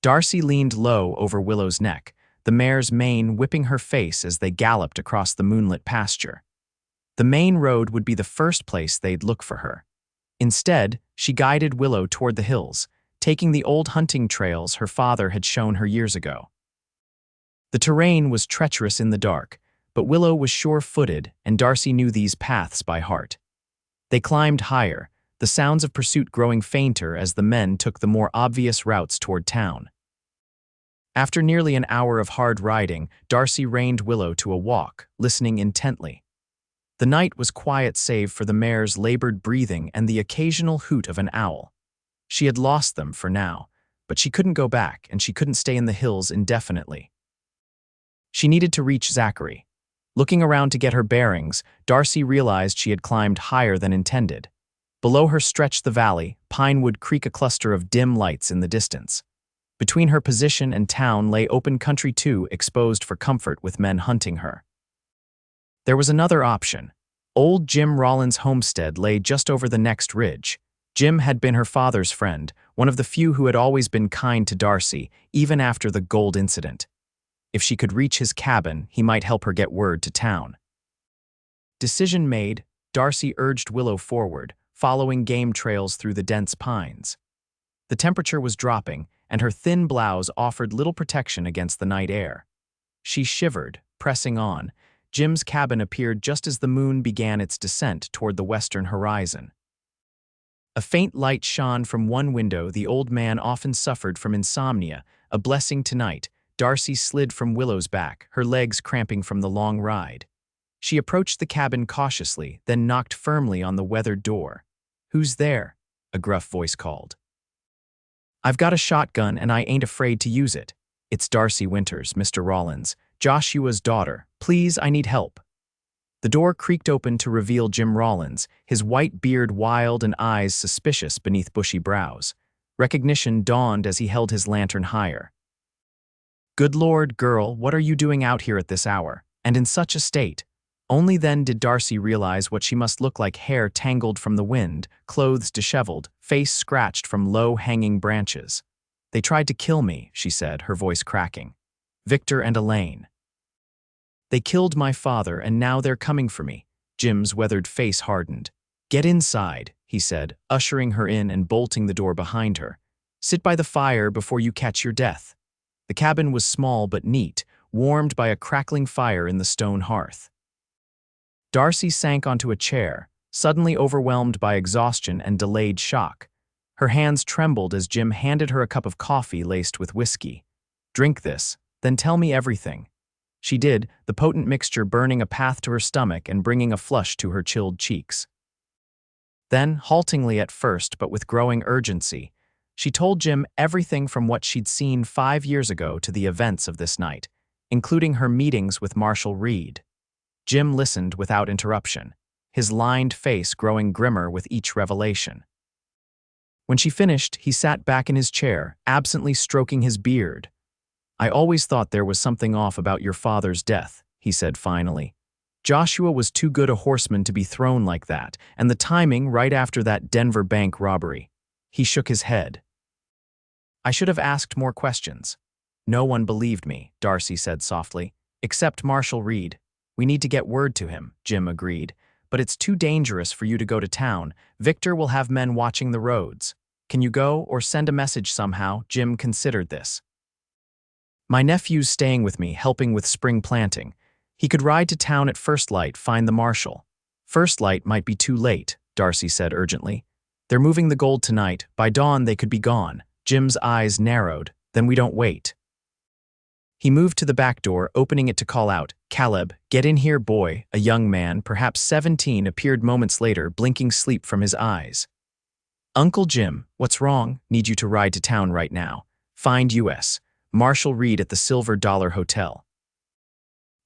Darcy leaned low over Willow's neck, the mare's mane whipping her face as they galloped across the moonlit pasture. The main road would be the first place they'd look for her. Instead, she guided Willow toward the hills, taking the old hunting trails her father had shown her years ago. The terrain was treacherous in the dark, but Willow was sure-footed, and Darcy knew these paths by heart. They climbed higher, the sounds of pursuit growing fainter as the men took the more obvious routes toward town. After nearly an hour of hard riding, Darcy reined Willow to a walk, listening intently. The night was quiet save for the mare's labored breathing and the occasional hoot of an owl. She had lost them for now, but she couldn't go back, and she couldn't stay in the hills indefinitely. She needed to reach Zachary. Looking around to get her bearings, Darcy realized she had climbed higher than intended. Below her stretched the valley, Pinewood Creek a cluster of dim lights in the distance. Between her position and town lay open country too, exposed for comfort with men hunting her. There was another option. Old Jim Rollins' homestead lay just over the next ridge. Jim had been her father's friend, one of the few who had always been kind to Darcy, even after the gold incident. If she could reach his cabin, he might help her get word to town. Decision made, Darcy urged Willow forward, following game trails through the dense pines. The temperature was dropping, and her thin blouse offered little protection against the night air. She shivered, pressing on. Jim's cabin appeared just as the moon began its descent toward the western horizon. A faint light shone from one window. The old man often suffered from insomnia, a blessing tonight. Darcy slid from Willow's back, her legs cramping from the long ride. She approached the cabin cautiously, then knocked firmly on the weathered door. "Who's there?" a gruff voice called. "I've got a shotgun and I ain't afraid to use it. It's Darcy Winters, Mr. Rollins, Joshua's daughter. Please, I need help." The door creaked open to reveal Jim Rollins, his white beard wild and eyes suspicious beneath bushy brows. Recognition dawned as he held his lantern higher. "Good Lord, girl, what are you doing out here at this hour, and in such a state?" Only then did Darcy realize what she must look like: hair tangled from the wind, clothes disheveled, face scratched from low-hanging branches. "They tried to kill me," she said, her voice cracking. "Victor and Elaine. They killed my father, and now they're coming for me." Jim's weathered face hardened. "Get inside," he said, ushering her in and bolting the door behind her. "Sit by the fire before you catch your death." The cabin was small but neat, warmed by a crackling fire in the stone hearth. Darcy sank onto a chair, suddenly overwhelmed by exhaustion and delayed shock. Her hands trembled as Jim handed her a cup of coffee laced with whiskey. "Drink this, then tell me everything." She did, the potent mixture burning a path to her stomach and bringing a flush to her chilled cheeks. Then, haltingly at first but with growing urgency, she told Jim everything from what she'd seen 5 years ago to the events of this night, including her meetings with Marshal Reid. Jim listened without interruption, his lined face growing grimmer with each revelation. When she finished, he sat back in his chair, absently stroking his beard. "I always thought there was something off about your father's death," he said finally. "Joshua was too good a horseman to be thrown like that, and the timing right after that Denver bank robbery." He shook his head. "I should have asked more questions." "No one believed me," Darcy said softly, "except Marshal Reid. We need to get word to him," Jim agreed. "But it's too dangerous for you to go to town. Victor will have men watching the roads. Can you go or send a message somehow?" Jim considered this. "My nephew's staying with me, helping with spring planting. He could ride to town at first light, find the marshal." "First light might be too late," Darcy said urgently. "They're moving the gold tonight. By dawn they could be gone." Jim's eyes narrowed. Then we don't wait. He moved to the back door, opening it to call out, "Caleb, get in here, boy." A young man, perhaps 17, appeared moments later, blinking sleep from his eyes. "Uncle Jim, what's wrong? Need you to ride to town right now. Find U.S. Marshal Reid at the Silver Dollar Hotel.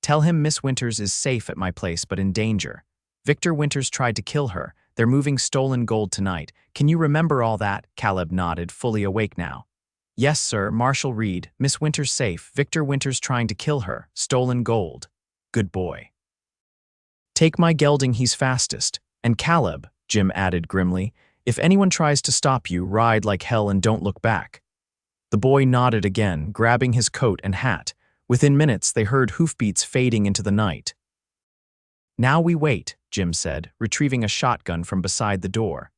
Tell him Miss Winters is safe at my place but in danger. Victor Winters tried to kill her. They're moving stolen gold tonight. Can you remember all that?" Caleb nodded, fully awake now. "Yes, sir, Marshal Reid. Miss Winters safe. Victor Winters trying to kill her. Stolen gold. Good boy. Take my gelding, he's fastest. And Caleb," Jim added grimly, "if anyone tries to stop you, ride like hell and don't look back." The boy nodded again, grabbing his coat and hat. Within minutes, they heard hoofbeats fading into the night. "Now we wait," Jim said, retrieving a shotgun from beside the door.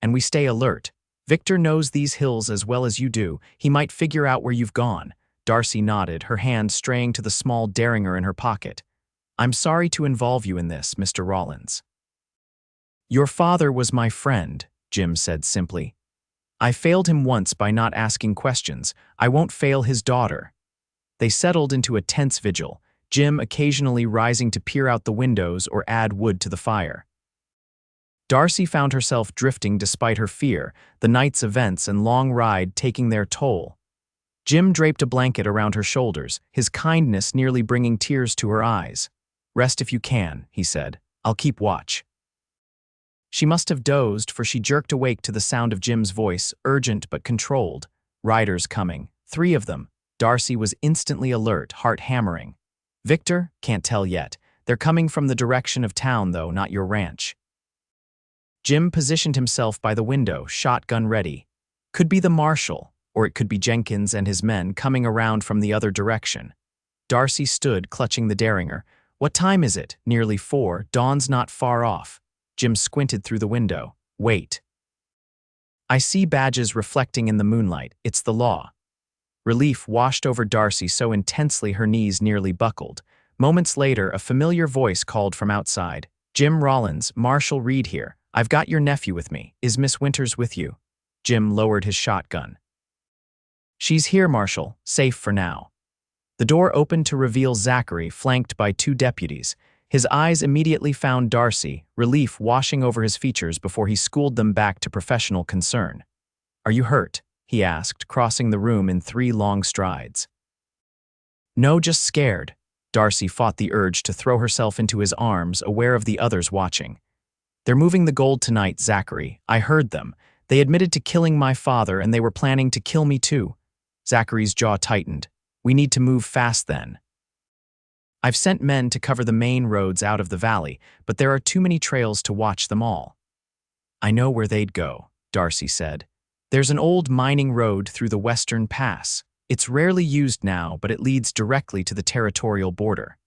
"And we stay alert. Victor knows these hills as well as you do. He might figure out where you've gone." Darcy nodded, her hand straying to the small derringer in her pocket. "I'm sorry to involve you in this, Mr. Rollins." "Your father was my friend," Jim said simply. "I failed him once by not asking questions. I won't fail his daughter." They settled into a tense vigil, Jim occasionally rising to peer out the windows or add wood to the fire. Darcy found herself drifting despite her fear, the night's events and long ride taking their toll. Jim draped a blanket around her shoulders, his kindness nearly bringing tears to her eyes. "Rest if you can," he said. "I'll keep watch." She must have dozed, for she jerked awake to the sound of Jim's voice, urgent but controlled. "Riders coming. 3 of them." Darcy was instantly alert, heart hammering. "Victor? Can't tell yet. They're coming from the direction of town, though, not your ranch." Jim positioned himself by the window, shotgun ready. Could be the marshal, or it could be Jenkins and his men coming around from the other direction. Darcy stood, clutching the derringer. "What time is it?" "Nearly 4. Dawn's not far off." Jim squinted through the window. "Wait. I see badges reflecting in the moonlight. It's the law." Relief washed over Darcy so intensely her knees nearly buckled. Moments later, a familiar voice called from outside. "Jim Rollins, Marshal Reid here. I've got your nephew with me. Is Miss Winters with you?" Jim lowered his shotgun. "She's here, Marshal. Safe for now." The door opened to reveal Zachary, flanked by 2 deputies. His eyes immediately found Darcy, relief washing over his features before he schooled them back to professional concern. "Are you hurt?" he asked, crossing the room in 3 long strides. "No, just scared." Darcy fought the urge to throw herself into his arms, aware of the others watching. "They're moving the gold tonight, Zachary. I heard them. They admitted to killing my father, and they were planning to kill me too." Zachary's jaw tightened. "We need to move fast then. I've sent men to cover the main roads out of the valley, but there are too many trails to watch them all." "I know where they'd go," Darcy said. "There's an old mining road through the Western Pass. It's rarely used now, but it leads directly to the territorial border.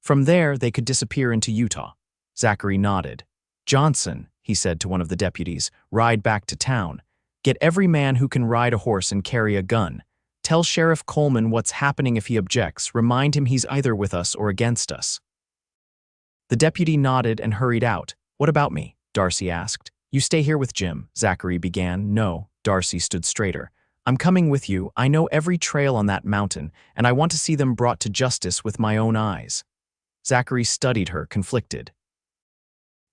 From there, they could disappear into Utah." Zachary nodded. "Johnson," he said to one of the deputies, "ride back to town. Get every man who can ride a horse and carry a gun. Tell Sheriff Coleman what's happening if he objects. Remind him he's either with us or against us." The deputy nodded and hurried out. "What about me?" Darcy asked. "You stay here with Jim," Zachary began. "No." Darcy stood straighter. "I'm coming with you. I know every trail on that mountain, and I want to see them brought to justice with my own eyes." Zachary studied her, conflicted.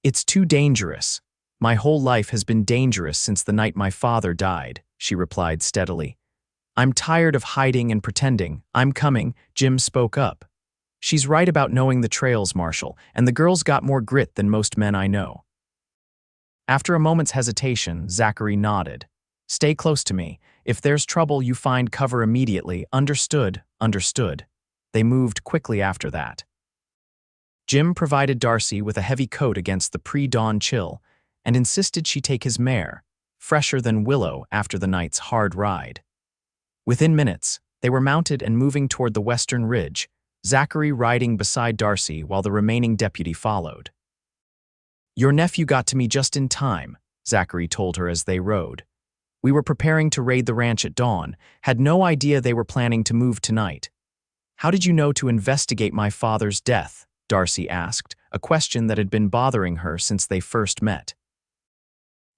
"It's too dangerous. My whole life has been dangerous since the night my father died," she replied steadily. "I'm tired of hiding and pretending. I'm coming," Jim spoke up. "She's right about knowing the trails, Marshal, and the girl's got more grit than most men I know." After a moment's hesitation, Zachary nodded. "Stay close to me. If there's trouble, you find cover immediately. Understood." "Understood." They moved quickly after that. Jim provided Darcy with a heavy coat against the pre-dawn chill and insisted she take his mare, fresher than Willow after the night's hard ride. Within minutes, they were mounted and moving toward the western ridge, Zachary riding beside Darcy while the remaining deputy followed. "Your nephew got to me just in time," Zachary told her as they rode. "We were preparing to raid the ranch at dawn, had no idea they were planning to move tonight." "How did you know to investigate my father's death?" Darcy asked, a question that had been bothering her since they first met.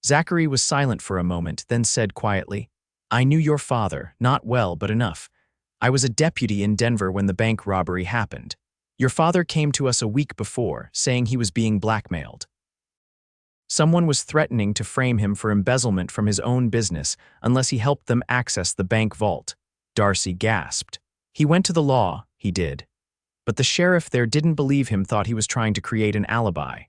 Zachary was silent for a moment, then said quietly, I knew your father, not well, but enough. I was a deputy in Denver when the bank robbery happened. Your father came to us a week before, saying he was being blackmailed. Someone was threatening to frame him for embezzlement from his own business unless he helped them access the bank vault. Darcy gasped. He went to the law, he did. But the sheriff there didn't believe him, thought he was trying to create an alibi.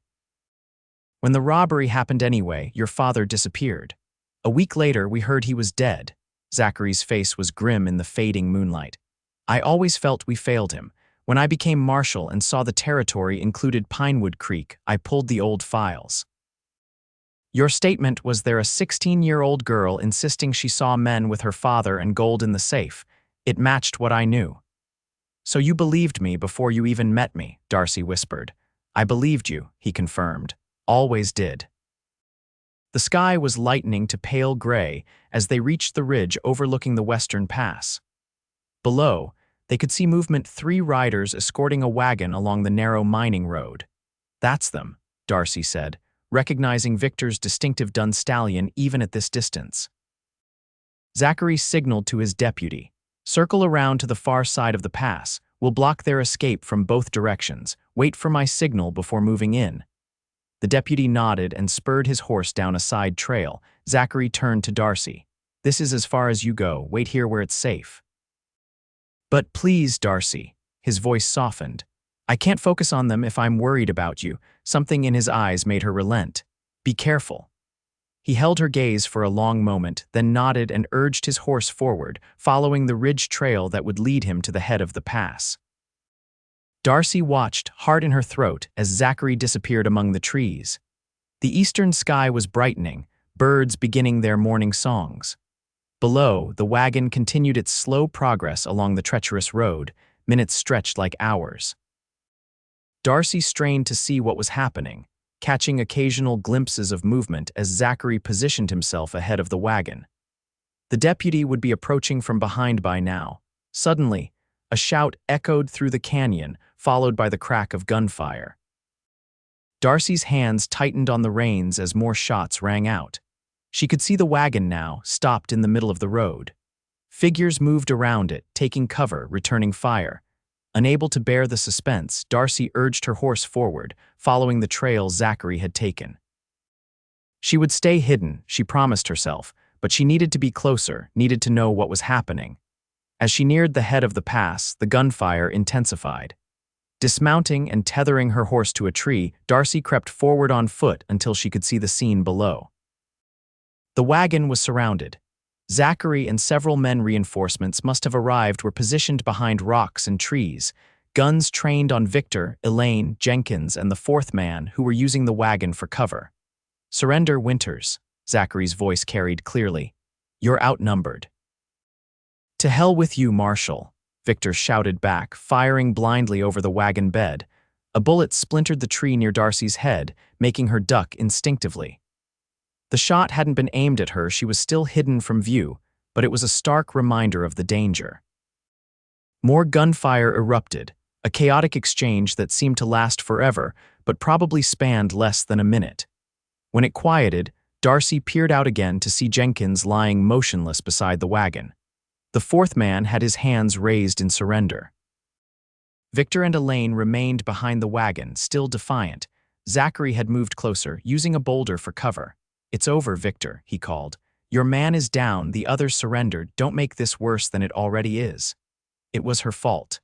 When the robbery happened anyway, your father disappeared. A week later, we heard he was dead. Zachary's face was grim in the fading moonlight. I always felt we failed him. When I became marshal and saw the territory included Pinewood Creek, I pulled the old files. Your statement was there a 16-year-old girl insisting she saw men with her father and gold in the safe. It matched what I knew. So you believed me before you even met me, Darcy whispered. I believed you, he confirmed. Always did. The sky was lightening to pale gray as they reached the ridge overlooking the western pass. Below, they could see movement, 3 riders escorting a wagon along the narrow mining road. That's them, Darcy said, recognizing Victor's distinctive dun stallion even at this distance. Zachary signaled to his deputy. Circle around to the far side of the pass. We'll block their escape from both directions. Wait for my signal before moving in. The deputy nodded and spurred his horse down a side trail. Zachary turned to Darcy. This is as far as you go. Wait here where it's safe. But please, Darcy. His voice softened. I can't focus on them if I'm worried about you. Something in his eyes made her relent. Be careful. He held her gaze for a long moment, then nodded and urged his horse forward, following the ridge trail that would lead him to the head of the pass. Darcy watched, heart in her throat, as Zachary disappeared among the trees. The eastern sky was brightening, birds beginning their morning songs. Below, the wagon continued its slow progress along the treacherous road, minutes stretched like hours. Darcy strained to see what was happening, catching occasional glimpses of movement as Zachary positioned himself ahead of the wagon. The deputy would be approaching from behind by now. Suddenly, a shout echoed through the canyon, followed by the crack of gunfire. Darcy's hands tightened on the reins as more shots rang out. She could see the wagon now, stopped in the middle of the road. Figures moved around it, taking cover, returning fire. Unable to bear the suspense, Darcy urged her horse forward, following the trail Zachary had taken. She would stay hidden, she promised herself, but she needed to be closer, needed to know what was happening. As she neared the head of the pass, the gunfire intensified. Dismounting and tethering her horse to a tree, Darcy crept forward on foot until she could see the scene below. The wagon was surrounded. Zachary and several men reinforcements must have arrived were positioned behind rocks and trees, guns trained on Victor, Elaine, Jenkins, and the 4th man who were using the wagon for cover. Surrender, Winters, Zachary's voice carried clearly. You're outnumbered. To hell with you, Marshal, Victor shouted back, firing blindly over the wagon bed. A bullet splintered the tree near Darcy's head, making her duck instinctively. The shot hadn't been aimed at her, she was still hidden from view, but it was a stark reminder of the danger. More gunfire erupted, a chaotic exchange that seemed to last forever, but probably spanned less than a minute. When it quieted, Darcy peered out again to see Jenkins lying motionless beside the wagon. The 4th man had his hands raised in surrender. Victor and Elaine remained behind the wagon, still defiant. Zachary had moved closer, using a boulder for cover. It's over, Victor, he called. Your man is down, the others surrendered. Don't make this worse than it already is. It was her fault.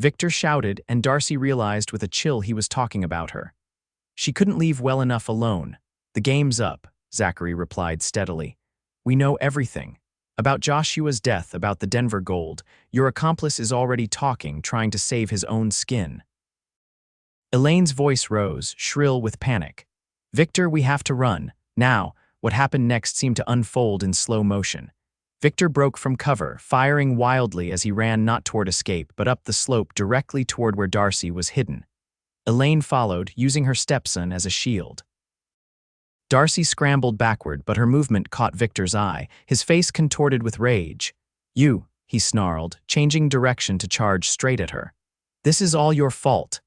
Victor shouted, and Darcy realized with a chill he was talking about her. She couldn't leave well enough alone. The game's up, Zachary replied steadily. We know everything. About Joshua's death, about the Denver gold. Your accomplice is already talking, trying to save his own skin. Elaine's voice rose, shrill with panic. Victor, we have to run. Now, what happened next seemed to unfold in slow motion. Victor broke from cover, firing wildly as he ran not toward escape, but up the slope directly toward where Darcy was hidden. Elaine followed, using her stepson as a shield. Darcy scrambled backward, but her movement caught Victor's eye, his face contorted with rage. You, he snarled, changing direction to charge straight at her. This is all your fault.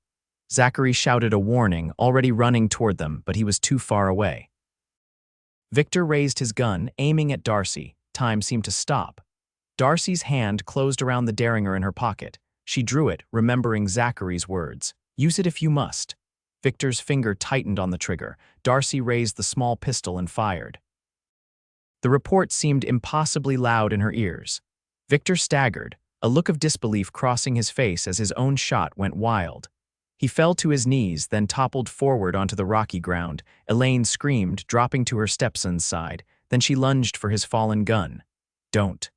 Zachary shouted a warning, already running toward them, but he was too far away. Victor raised his gun, aiming at Darcy, time seemed to stop. Darcy's hand closed around the derringer in her pocket. She drew it, remembering Zachary's words. "Use it if you must." Victor's finger tightened on the trigger. Darcy raised the small pistol and fired. The report seemed impossibly loud in her ears. Victor staggered, a look of disbelief crossing his face as his own shot went wild. He fell to his knees, then toppled forward onto the rocky ground. Elaine screamed, dropping to her stepson's side. Then she lunged for his fallen gun. "Don't."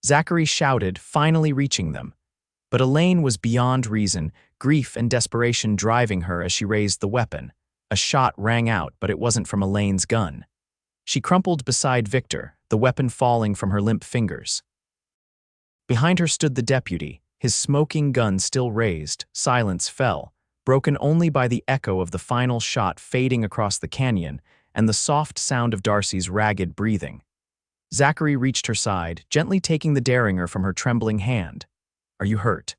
Zachary shouted, finally reaching them. But Elaine was beyond reason, grief and desperation driving her as she raised the weapon. A shot rang out, but it wasn't from Elaine's gun. She crumpled beside Victor, the weapon falling from her limp fingers. Behind her stood the deputy, his smoking gun still raised. Silence fell, broken only by the echo of the final shot fading across the canyon and the soft sound of Darcy's ragged breathing. Zachary reached her side, gently taking the derringer from her trembling hand. "Are you hurt?"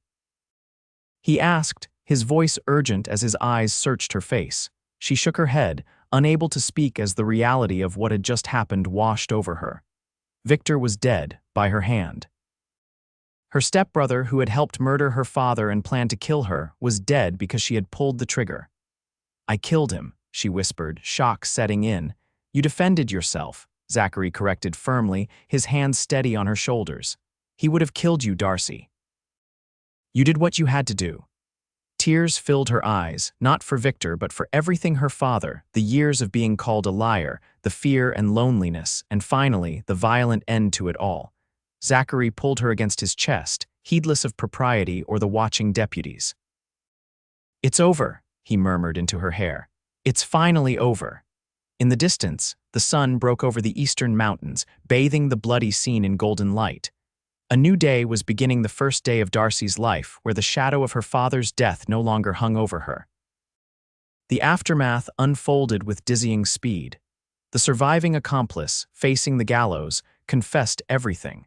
he asked, his voice urgent as his eyes searched her face. She shook her head, unable to speak as the reality of what had just happened washed over her. Victor was dead, by her hand. Her stepbrother, who had helped murder her father and planned to kill her, was dead because she had pulled the trigger. "I killed him," she whispered, shock setting in. "You defended yourself," Zachary corrected firmly, his hands steady on her shoulders. "He would have killed you, Darcy. You did what you had to do." Tears filled her eyes, not for Victor but for everything her father, the years of being called a liar, the fear and loneliness, and finally, the violent end to it all. Zachary pulled her against his chest, heedless of propriety or the watching deputies. "It's over," he murmured into her hair. "It's finally over." In the distance, the sun broke over the eastern mountains, bathing the bloody scene in golden light. A new day was beginning, the first day of Darcy's life, where the shadow of her father's death no longer hung over her. The aftermath unfolded with dizzying speed. The surviving accomplice, facing the gallows, confessed everything.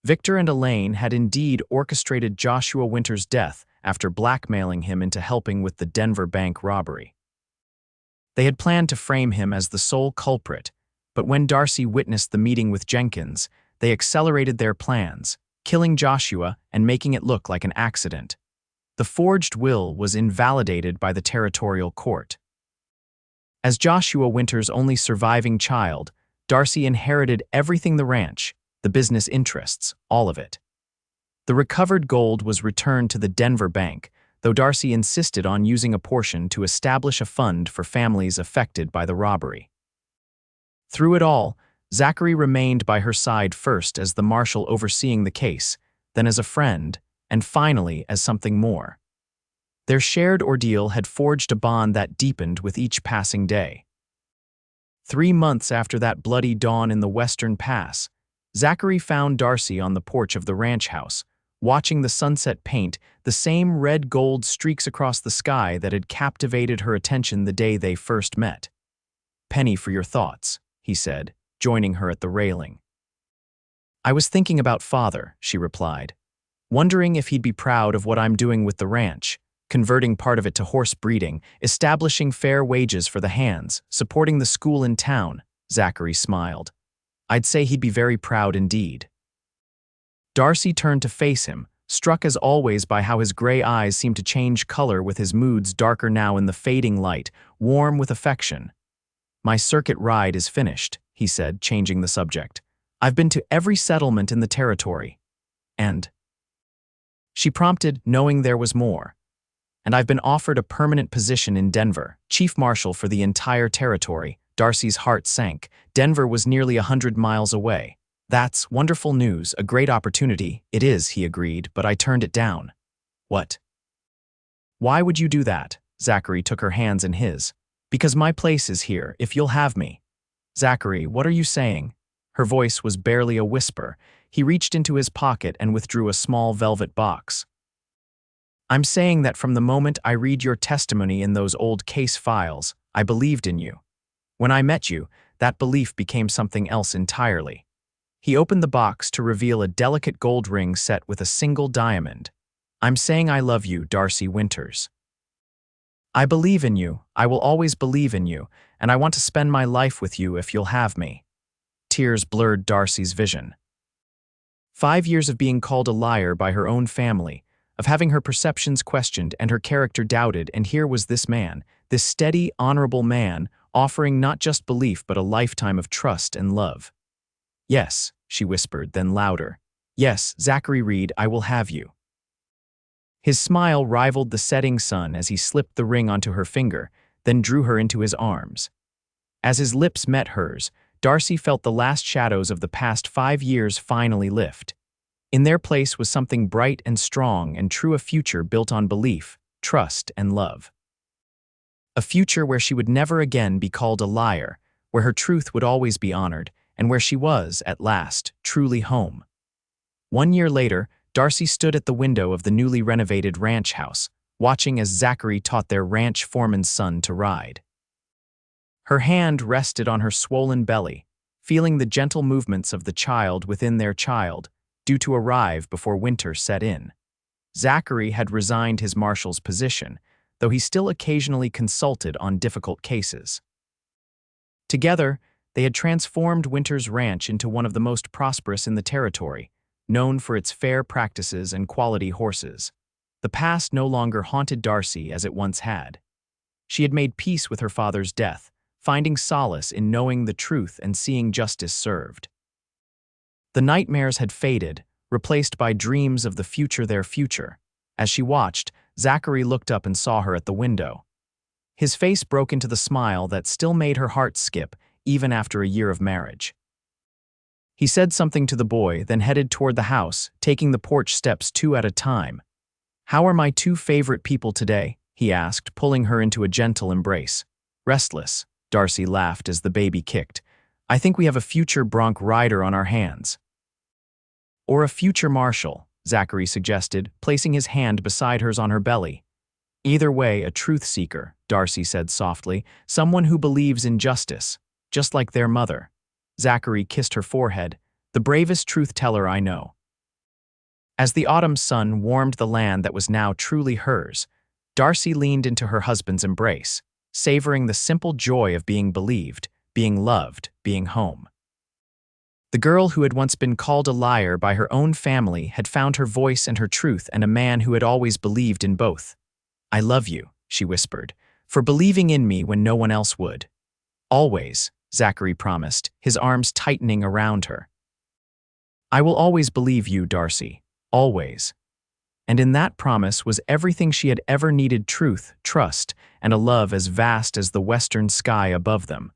Victor and Elaine had indeed orchestrated Joshua Winters' death after blackmailing him into helping with the Denver bank robbery. They had planned to frame him as the sole culprit, but when Darcy witnessed the meeting with Jenkins, they accelerated their plans, killing Joshua and making it look like an accident. The forged will was invalidated by the territorial court. As Joshua Winters' only surviving child, Darcy inherited everything: the ranch, the business interests, all of it. The recovered gold was returned to the Denver bank, though Darcy insisted on using a portion to establish a fund for families affected by the robbery. Through it all, Zachary remained by her side, first as the marshal overseeing the case, then as a friend, and finally as something more. Their shared ordeal had forged a bond that deepened with each passing day. 3 months after that bloody dawn in the Western Pass, Zachary found Darcy on the porch of the ranch house, watching the sunset paint the same red-gold streaks across the sky that had captivated her attention the day they first met. "Penny for your thoughts," he said, joining her at the railing. "I was thinking about Father," she replied, "wondering if he'd be proud of what I'm doing with the ranch, converting part of it to horse breeding, establishing fair wages for the hands, supporting the school in town." Zachary smiled. "I'd say he'd be very proud indeed." Darcy turned to face him, struck as always by how his gray eyes seemed to change color with his moods, darker now in the fading light, warm with affection. "My circuit ride is finished," he said, changing the subject. "I've been to every settlement in the territory. And—" she prompted, knowing there was more. "And I've been offered a permanent position in Denver, chief marshal for the entire territory." Darcy's heart sank. Denver was nearly 100 miles away. "That's wonderful news, a great opportunity." "It is," he agreed, "but I turned it down." "What?" "Why would you do that?" Zachary took her hands in his. "Because my place is here, if you'll have me." "Zachary, what are you saying?" Her voice was barely a whisper. He reached into his pocket and withdrew a small velvet box. "I'm saying that from the moment I read your testimony in those old case files, I believed in you. When I met you, that belief became something else entirely." He opened the box to reveal a delicate gold ring set with a single diamond. "I'm saying I love you, Darcy Winters. I believe in you, I will always believe in you, and I want to spend my life with you if you'll have me." Tears blurred Darcy's vision. 5 years of being called a liar by her own family, of having her perceptions questioned and her character doubted, and here was this man, this steady, honorable man, offering not just belief but a lifetime of trust and love. "Yes," she whispered, then louder. "Yes, Zachary Reid, I will have you." His smile rivaled the setting sun as he slipped the ring onto her finger, then drew her into his arms. As his lips met hers, Darcy felt the last shadows of the past 5 years finally lift. In their place was something bright and strong and true, a future built on belief, trust, and love. A future where she would never again be called a liar, where her truth would always be honored, and where she was, at last, truly home. 1 year later, Darcy stood at the window of the newly renovated ranch house, watching as Zachary taught their ranch foreman's son to ride. Her hand rested on her swollen belly, feeling the gentle movements of the child within their child, due to arrive before winter set in. Zachary had resigned his marshal's position, though he still occasionally consulted on difficult cases. Together, they had transformed Winters' ranch into one of the most prosperous in the territory, known for its fair practices and quality horses. The past no longer haunted Darcy as it once had. She had made peace with her father's death, finding solace in knowing the truth and seeing justice served. The nightmares had faded, replaced by dreams of the future, their future. As she watched, Zachary looked up and saw her at the window. His face broke into the smile that still made her heart skip, even after a year of marriage. He said something to the boy, then headed toward the house, taking the porch steps 2 at a time. "How are my 2 favorite people today?" he asked, pulling her into a gentle embrace. "Restless," Darcy laughed as the baby kicked. "I think we have a future bronc rider on our hands." "Or a future marshal," Zachary suggested, placing his hand beside hers on her belly. "Either way, a truth seeker," Darcy said softly, "someone who believes in justice, just like their mother." Zachary kissed her forehead. "The bravest truth-teller I know." As the autumn sun warmed the land that was now truly hers, Darcy leaned into her husband's embrace, savoring the simple joy of being believed, being loved, being home. The girl who had once been called a liar by her own family had found her voice and her truth, and a man who had always believed in both. "I love you," she whispered, "for believing in me when no one else would." "Always," Zachary promised, his arms tightening around her. "I will always believe you, Darcy. Always." And in that promise was everything she had ever needed: truth, trust, and a love as vast as the western sky above them.